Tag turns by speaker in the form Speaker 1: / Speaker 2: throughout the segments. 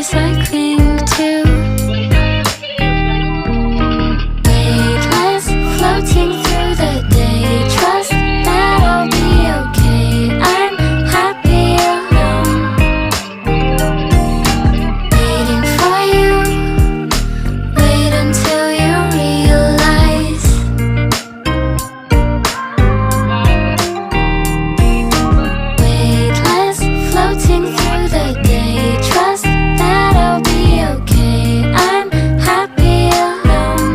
Speaker 1: place I cling to. Weightless, floating through the day. Trust that I'll be okay. I'm happy alone. Waiting for you. Wait until you realize. Weightless, floating through the day. Trust that I'll be okay. I'm happy alone.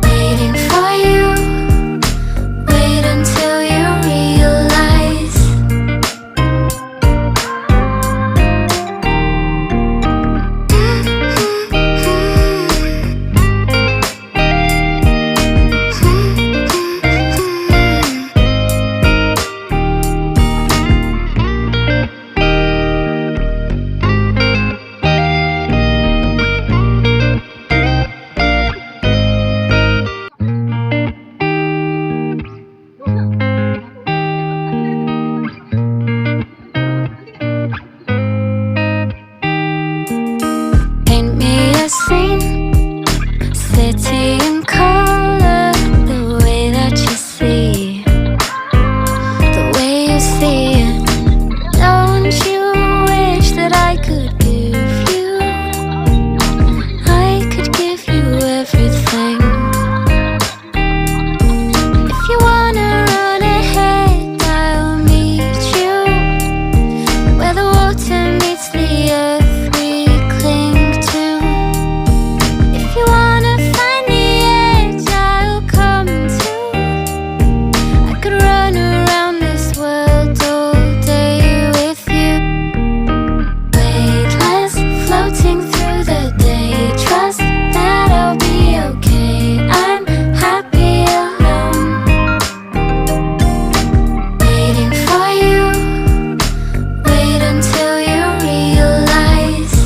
Speaker 1: Waiting for you. Wait until you realize. Paint me a scene, city in color, the way that you see, the way you see it. Don't you wish that I could give you? I could give you everything. If you wanna run ahead, I'll meet you where the water meets the earth we cling to. If you wanna find the edge, I'll come too. I could run around this world all day with you. Weightless, floating through the day. Trust that I'll be okay. I'm happy alone. Waiting for you. Wait until you realize.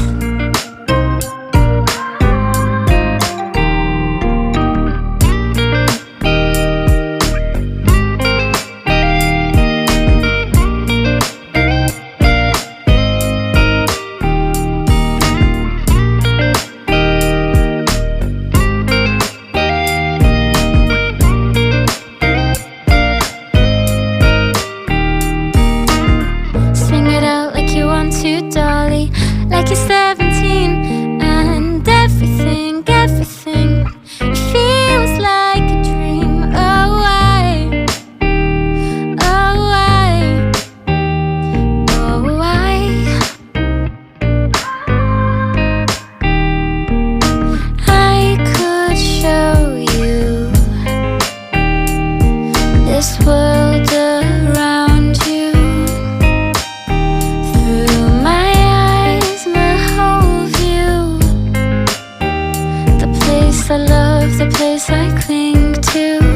Speaker 1: Sing it out like you want to, dolly. Like you're 17 and everything it feels like a dream. Oh, I could show you this world around you. Through my eyes, my whole view. The place I love, the place I cling to.